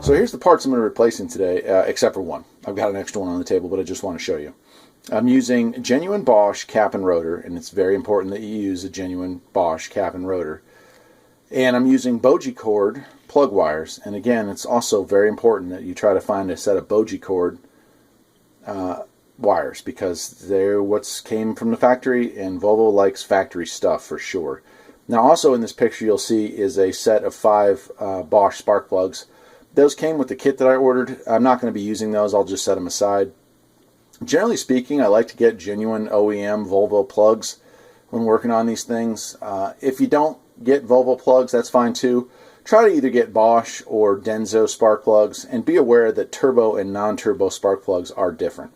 So here's the parts I'm going to be replacing today, except for one. I've got an extra one on the table, but I just want to show you. I'm using genuine Bosch cap and rotor, and it's very important that you use a genuine Bosch cap and rotor. And I'm using bogey cord plug wires, and again, it's also very important that you try to find a set of bogey cord wires, because they're what's came from the factory, and Volvo likes factory stuff for sure. Now also in this picture you'll see is a set of 5 Bosch spark plugs. Those came with the kit that I ordered. I'm not going to be using those, I'll just set them aside. Generally speaking, I like to get genuine OEM Volvo plugs when working on these things. If you don't get Volvo plugs, that's fine too. Try to either get Bosch or Denso spark plugs, and be aware that turbo and non-turbo spark plugs are different.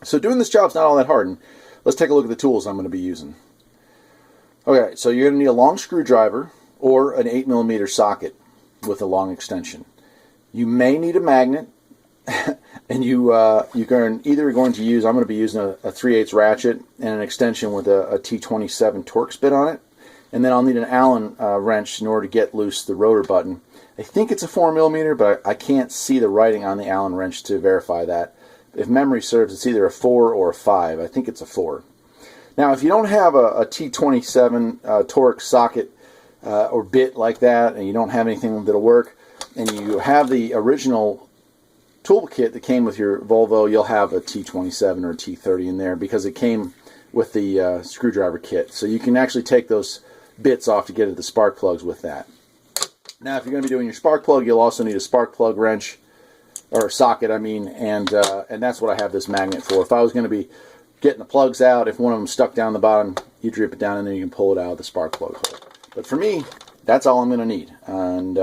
So doing this job's not all that hard, and let's take a look at the tools I'm going to be using. Okay, so you're going to need a long screwdriver or an 8mm socket with a long extension. You may need a magnet, and you're either going to use, I'm going to be using a 3/8 ratchet and an extension with a T27 Torx bit on it, and then I'll need an Allen wrench in order to get loose the rotor button. I think it's a 4mm, but I can't see the writing on the Allen wrench to verify that. If memory serves, it's either a 4 or a 5. I think it's a 4. Now, if you don't have a T27 Torx socket or bit like that, and you don't have anything that'll work, and you have the original toolkit that came with your Volvo, you'll have a T27 or a T30 in there, because it came with the screwdriver kit. So you can actually take those bits off to get at the spark plugs with that. Now, if you're going to be doing your spark plug, you'll also need a spark plug wrench, or socket, I mean, and that's what I have this magnet for. If I was going to be getting the plugs out, if one of them stuck down the bottom, you drip it down and then you can pull it out of the spark plug hole. But for me, that's all I'm going to need. And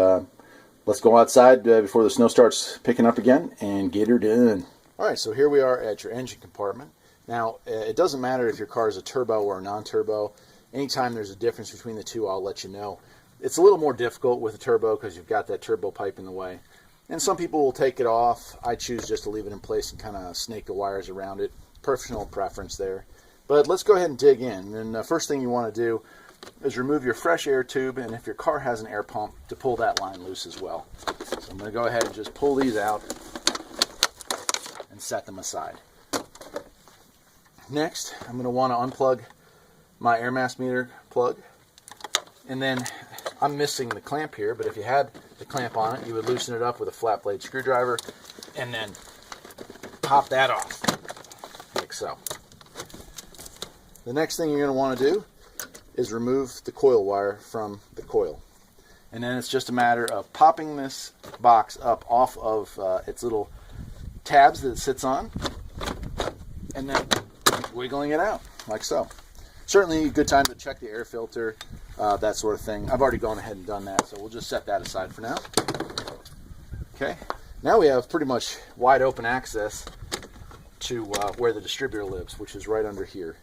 let's go outside before the snow starts picking up again and get her done. Alright, so here we are at your engine compartment. Now, it doesn't matter if your car is a turbo or a non-turbo. Anytime there's a difference between the two, I'll let you know. It's a little more difficult with a turbo because you've got that turbo pipe in the way. And some people will take it off. I choose just to leave it in place and kind of snake the wires around it. Personal preference there. But let's go ahead and dig in. And the first thing you want to do is remove your fresh air tube, and if your car has an air pump, to pull that line loose as well. So I'm going to go ahead and just pull these out and set them aside. Next, I'm going to want to unplug my air mass meter plug. And then I'm missing the clamp here, but if you had the clamp on it, you would loosen it up with a flat blade screwdriver and then pop that off, like so. The next thing you're going to want to do is remove the coil wire from the coil. And then it's just a matter of popping this box up off of its little tabs that it sits on, and then wiggling it out, like so. Certainly a good time to check the air filter, that sort of thing. I've already gone ahead and done that, so we'll just set that aside for now. Okay, now we have pretty much wide open access to where the distributor lives, which is right under here.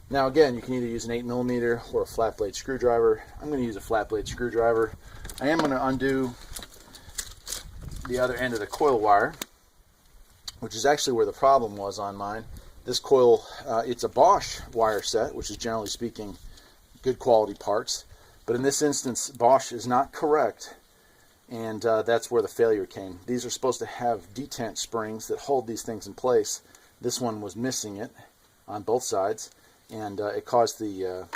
Now again, you can either use an 8mm or a flat blade screwdriver. I'm going to use a flat blade screwdriver. I am going to undo the other end of the coil wire, which is actually where the problem was on mine. This coil, it's a Bosch wire set, which is generally speaking good quality parts. But in this instance, Bosch is not correct, and that's where the failure came. These are supposed to have detent springs that hold these things in place. This one was missing it on both sides, and it caused the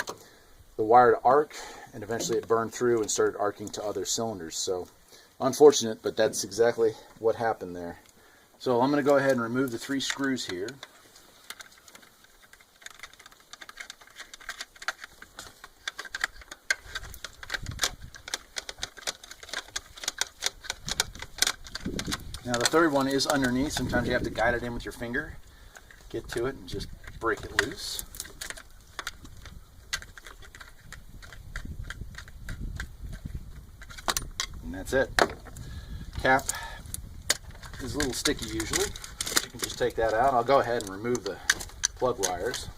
wire to arc, and eventually it burned through and started arcing to other cylinders. So unfortunate, but that's exactly what happened there. So I'm going to go ahead and remove the 3 screws here. Now the third one is underneath. Sometimes you have to guide it in with your finger, get to it, and just break it loose. And that's it. Cap is a little sticky usually. You can just take that out. I'll go ahead and remove the plug wires.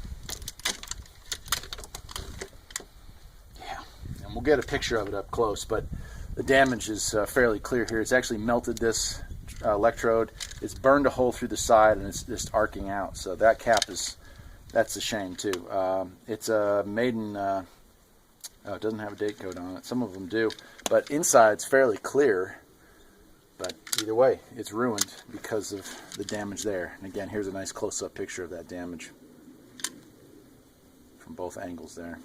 Yeah, and we'll get a picture of it up close, but the damage is fairly clear here. It's actually melted this electrode. It's burned a hole through the side, and it's just arcing out. So that cap that's a shame too. It's made in, oh, it doesn't have a date code on it. Some of them do, but inside's fairly clear. But either way, it's ruined because of the damage there. And again, here's a nice close-up picture of that damage from both angles there.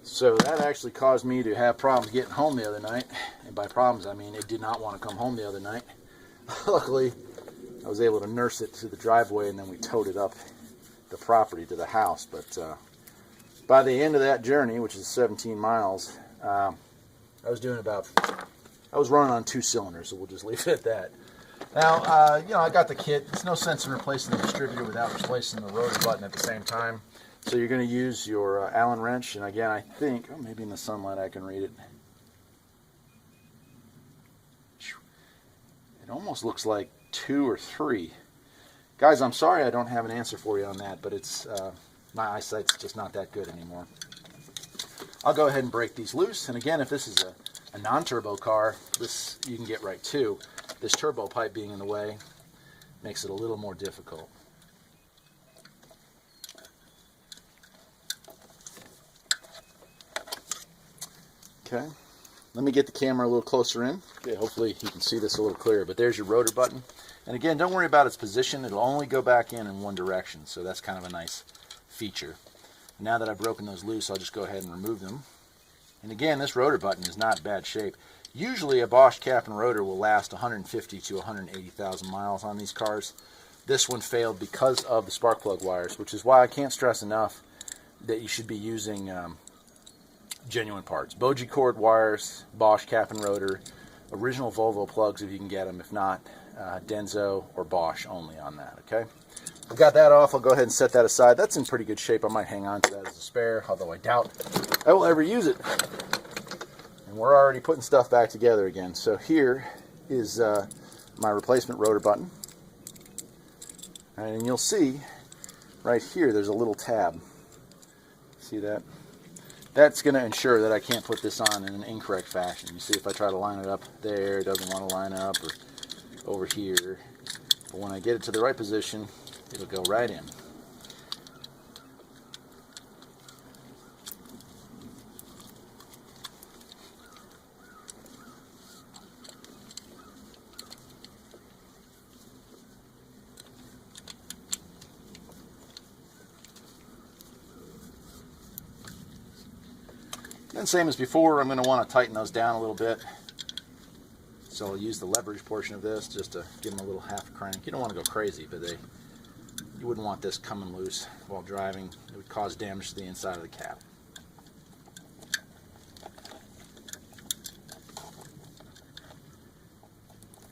So that actually caused me to have problems getting home the other night. And by problems, I mean it did not want to come home the other night. Luckily, I was able to nurse it to the driveway, and then we towed it up the property to the house. But by the end of that journey, which is 17 miles, I was running on 2 cylinders, so we'll just leave it at that. Now, you know, I got the kit. There's no sense in replacing the distributor without replacing the rotor button at the same time. So you're going to use your Allen wrench, and again, I think, oh, maybe in the sunlight I can read it. It almost looks like 2 or 3. Guys, I'm sorry I don't have an answer for you on that, but it's my eyesight's just not that good anymore. I'll go ahead and break these loose, and again, if this is a non-turbo car, this you can get right too. This turbo pipe being in the way makes it a little more difficult. Okay, let me get the camera a little closer in. Okay, hopefully you can see this a little clearer, but there's your rotor button. And again, don't worry about its position. It'll only go back in one direction, so that's kind of a nice feature. Now that I've broken those loose, I'll just go ahead and remove them. And again, this rotor button is not in bad shape. Usually a Bosch cap and rotor will last 150 to 180,000 miles on these cars. This one failed because of the spark plug wires, which is why I can't stress enough that you should be using genuine parts. Bogie cord wires, Bosch cap and rotor, original Volvo plugs if you can get them. If not, Denso or Bosch only on that, okay? I've got that off. I'll go ahead and set that aside. That's in pretty good shape. I might hang on to that as a spare, although I doubt I will ever use it. And we're already putting stuff back together again. So here is my replacement rotor button. And you'll see right here there's a little tab. See that? That's going to ensure that I can't put this on in an incorrect fashion. You see, if I try to line it up there, it doesn't want to line up, or over here. But when I get it to the right position, it'll go right in. And same as before, I'm going to want to tighten those down a little bit. So I'll use the leverage portion of this just to give them a little half crank. You don't want to go crazy, but you wouldn't want this coming loose while driving. It would cause damage to the inside of the cap.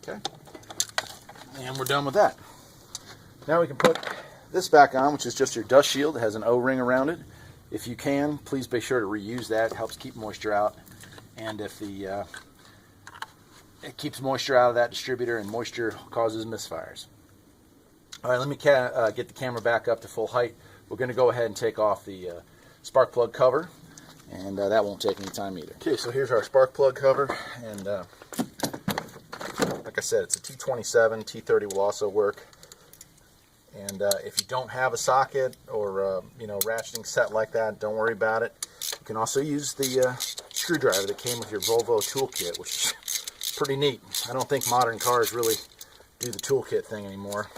Okay, and we're done with that. Now we can put this back on, which is just your dust shield. It has an O-ring around it. If you can, please be sure to reuse that. It helps keep moisture out. And if it keeps moisture out of that distributor, and moisture causes misfires. All right, let me get the camera back up to full height. We're going to go ahead and take off the spark plug cover, and that won't take any time either. Okay, so here's our spark plug cover, and like I said, it's a T27. T30 will also work. And if you don't have a socket or ratcheting set like that, don't worry about it. You can also use the screwdriver that came with your Volvo toolkit, which is pretty neat. I don't think modern cars really do the toolkit thing anymore,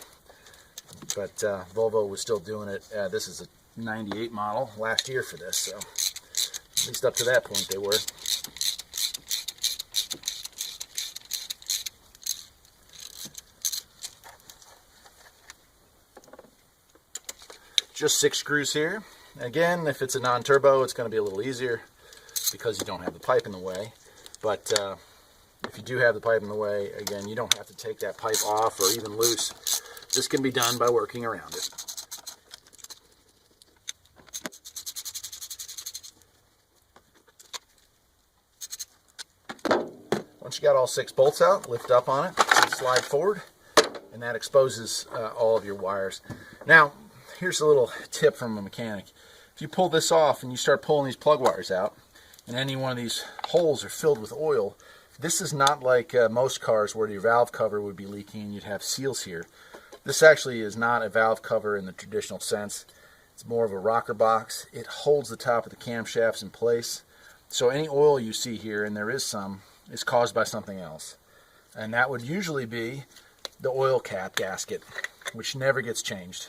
but Volvo was still doing it. This is a 98 model, last year for this, so at least up to that point they were. Just 6 screws here. Again, if it's a non-turbo, it's going to be a little easier because you don't have the pipe in the way. But if you do have the pipe in the way, again, you don't have to take that pipe off or even loose. This can be done by working around it. Once you got all 6 bolts out, lift up on it, slide forward, and that exposes all of your wires. Now, here's a little tip from a mechanic. If you pull this off and you start pulling these plug wires out, and any one of these holes are filled with oil, this is not like most cars where your valve cover would be leaking and you'd have seals here. This actually is not a valve cover in the traditional sense. It's more of a rocker box. It holds the top of the camshafts in place. So any oil you see here, and there is some, is caused by something else. and that would usually be the oil cap gasket, which never gets changed.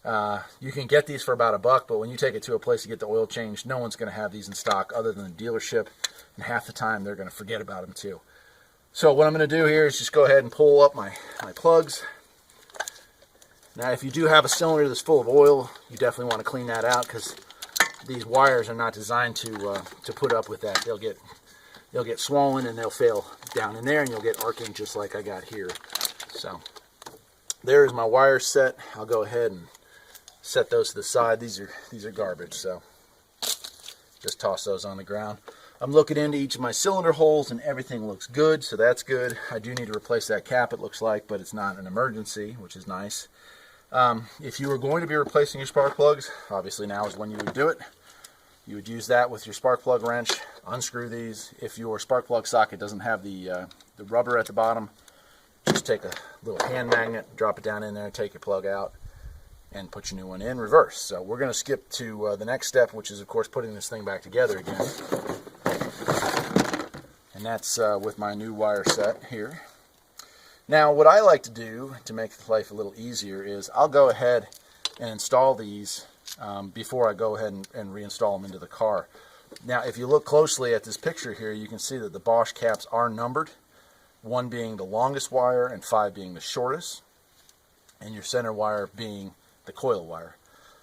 You can get these for about $1, but when you take it to a place to get the oil changed, no one's going to have these in stock other than the dealership, and half the time they're going to forget about them too. So what I'm going to do here is just go ahead and pull up my plugs. Now if you do have a cylinder that's full of oil, you definitely want to clean that out, because these wires are not designed to put up with that. They'll get swollen and they'll fail down in there, and you'll get arcing just like I got here. So there's my wire set. I'll go ahead and set those to the side. These are garbage, so just toss those on the ground. I'm looking into each of my cylinder holes and everything looks good, so that's good. I do need to replace that cap, it looks like, but it's not an emergency, which is nice. If you were going to be replacing your spark plugs, obviously now is when you would do it. You would use that with your spark plug wrench, unscrew these. If your spark plug socket doesn't have the rubber at the bottom, just take a little hand magnet, drop it down in there, take your plug out, and put your new one in reverse. So we're going to skip to the next step, which is of course putting this thing back together again. And that's with my new wire set here. Now what I like to do to make life a little easier is I'll go ahead and install these before I go ahead and reinstall them into the car. Now if you look closely at this picture here, you can see that the Bosch caps are numbered, 1 being the longest wire and 5 being the shortest, and your center wire being the coil wire.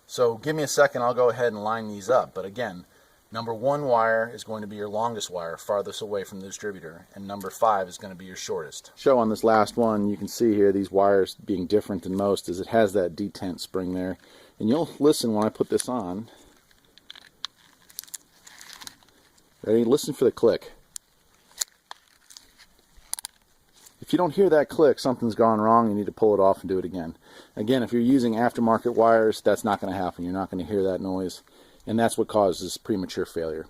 So give me a second, I'll go ahead and line these up. But again, number 1 wire is going to be your longest wire, farthest away from the distributor, and number 5 is going to be your shortest. Show on this last one, you can see here these wires being different than most, is it has that detent spring there. And you'll listen when I put this on. Ready? Listen for the click. If you don't hear that click, something's gone wrong. You need to pull it off and do it again. Again, if you're using aftermarket wires, that's not going to happen. You're not going to hear that noise, and that's what causes premature failure.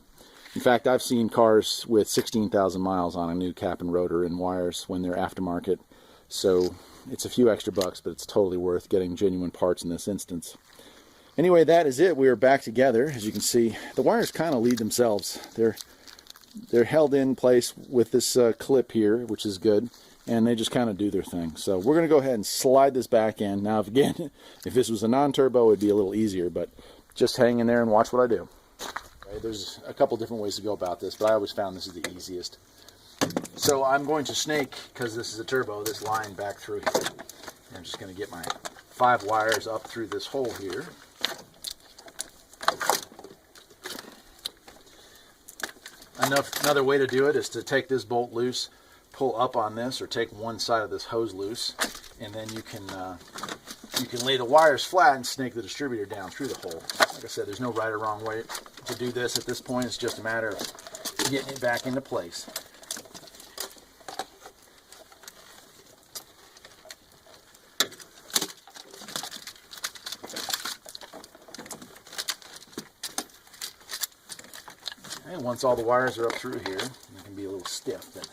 In fact, I've seen cars with 16,000 miles on a new cap and rotor and wires when they're aftermarket. So it's a few extra bucks, but it's totally worth getting genuine parts in this instance. Anyway, that is it. We are back together. As you can see, the wires kind of lead themselves. They're held in place with this clip here, which is good, and they just kind of do their thing. So we're going to go ahead and slide this back in. Now, again, if this was a non-turbo, it'd be a little easier, but just hang in there and watch what I do. Okay, there's a couple different ways to go about this, but I always found this is the easiest. So I'm going to snake, because this is a turbo, this line back through here. I'm just going to get my 5 wires up through this hole here. Another way to do it is to take this bolt loose, pull up on this, or take one side of this hose loose, and then you can lay the wires flat and snake the distributor down through the hole. Like I said, there's no right or wrong way to do this at this point. It's just a matter of getting it back into place. And once all the wires are up through here, it can be a little stiff, but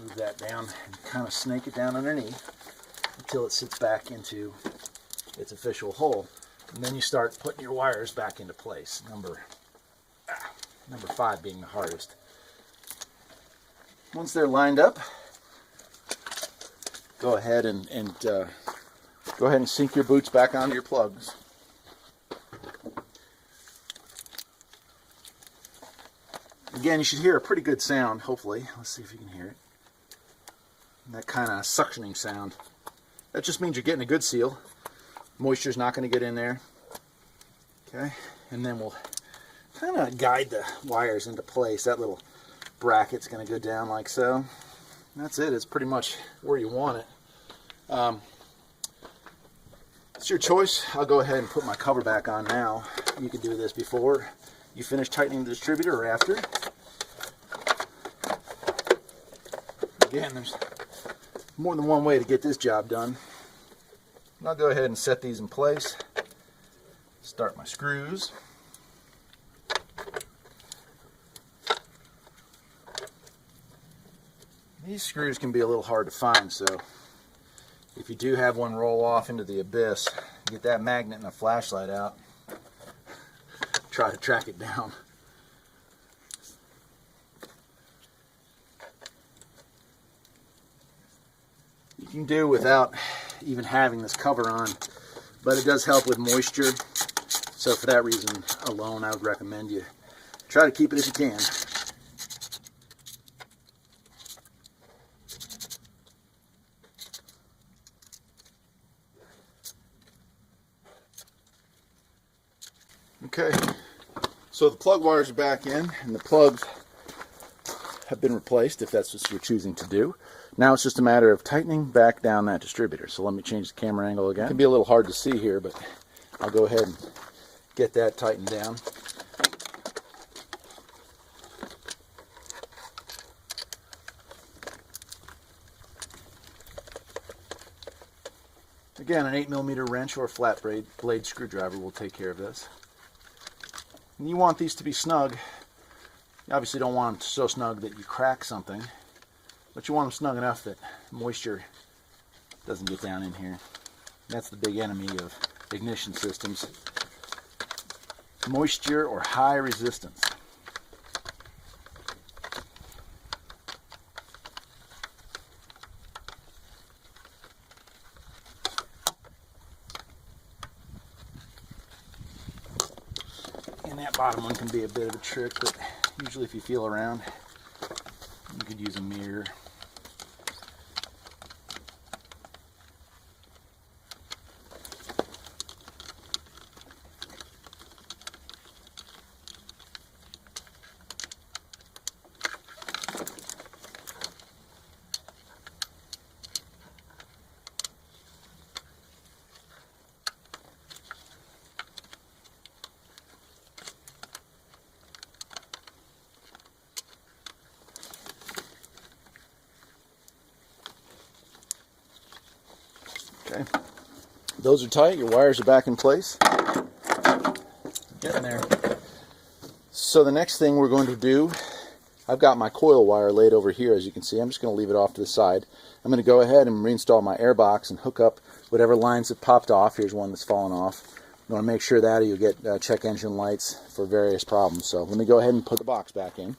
move that down and kind of snake it down underneath until it sits back into its official hole. And then you start putting your wires back into place. Number 5 being the hardest. Once they're lined up, go ahead and sink your boots back onto your plugs. Again, you should hear a pretty good sound, hopefully. Let's see if you can hear it. That kind of suctioning sound. That just means you're getting a good seal. Moisture's not going to get in there. Okay, and then we'll kind of guide the wires into place. That little bracket's going to go down like so. That's it. It's pretty much where you want it. It's your choice. I'll go ahead and put my cover back on now. You can do this before you finish tightening the distributor or after. Again, there's more than one way to get this job done. I'll go ahead and set these in place. Start my screws. These screws can be a little hard to find, so if you do have one roll off into the abyss, get that magnet and a flashlight out. Try to track it down. can do without even having this cover on, but it does help with moisture. So for that reason alone, I would recommend you try to keep it if you can. Okay, so the plug wires are back in, and the plugs have been replaced if that's what you're choosing to do. Now it's just a matter of tightening back down that distributor. So let me change the camera angle again. It can be a little hard to see here, but I'll go ahead and get that tightened down. Again, an 8mm wrench or a flat blade screwdriver will take care of this. And you want these to be snug. You obviously don't want them so snug that you crack something, but you want them snug enough that moisture doesn't get down in here. That's the big enemy of ignition systems: moisture or high resistance. And that bottom one can be a bit of a trick, but usually if you feel around, you could use a mirror. Okay, those are tight, your wires are back in place. Getting there. So the next thing we're going to do, I've got my coil wire laid over here, as you can see. I'm just going to leave it off to the side. I'm going to go ahead and reinstall my air box and hook up whatever lines that popped off. Here's one that's fallen off. You want to make sure that, or you'll get check engine lights for various problems. So let me go ahead and put the box back in.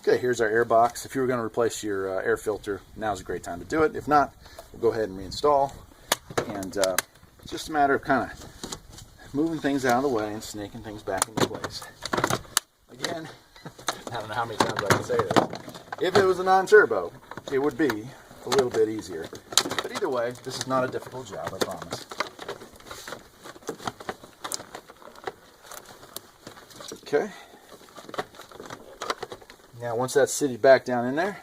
Okay, here's our air box. If you were going to replace your air filter, now's a great time to do it. If not, we'll go ahead and reinstall. And it's just a matter of kind of moving things out of the way and snaking things back into place. Again, I don't know how many times I can say this. If it was a non-turbo, it would be a little bit easier. But either way, this is not a difficult job, I promise. Okay. Now once that's sitted back down in there,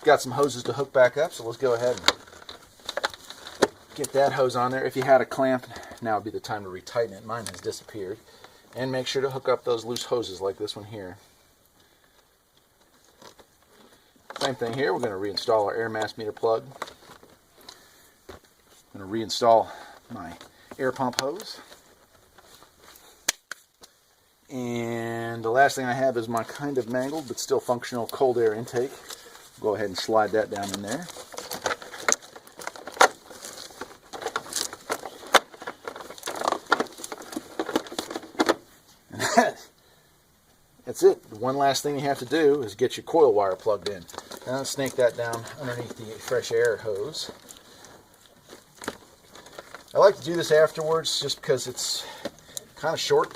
got some hoses to hook back up, so let's go ahead and get that hose on there. If you had a clamp, now would be the time to retighten it. Mine has disappeared. And make sure to hook up those loose hoses like this one here. Same thing here, we're going to reinstall our air mass meter plug. I'm going to reinstall my air pump hose. And the last thing I have is my kind of mangled but still functional cold air intake. Go ahead and slide that down in there. And that's it. The one last thing you have to do is get your coil wire plugged in. Now snake that down underneath the fresh air hose. I like to do this afterwards just because it's kind of short.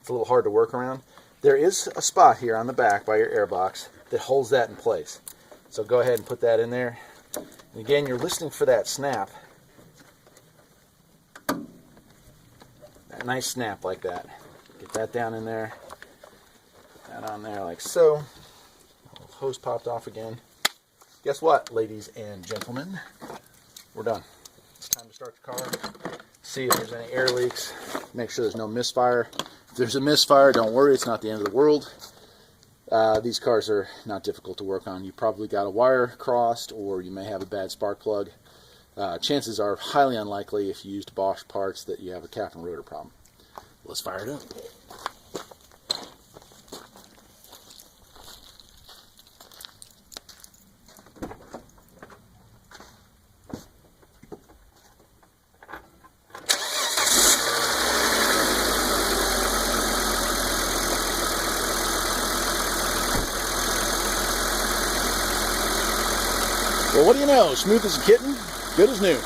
It's a little hard to work around. There is a spot here on the back by your air box that holds that in place. So go ahead and put that in there. And again, you're listening for that snap. That nice snap like that. Get that down in there. Put that on there like so. Hose popped off again. Guess what, ladies and gentlemen? We're done. It's time to start the car. See if there's any air leaks. Make sure there's no misfire. If there's a misfire, don't worry, it's not the end of the world. These cars are not difficult to work on. You probably got a wire crossed, or you may have a bad spark plug. Chances are highly unlikely, if you used Bosch parts, that you have a cap and rotor problem. Let's fire it up. Well, what do you know? Smooth as a kitten, good as new.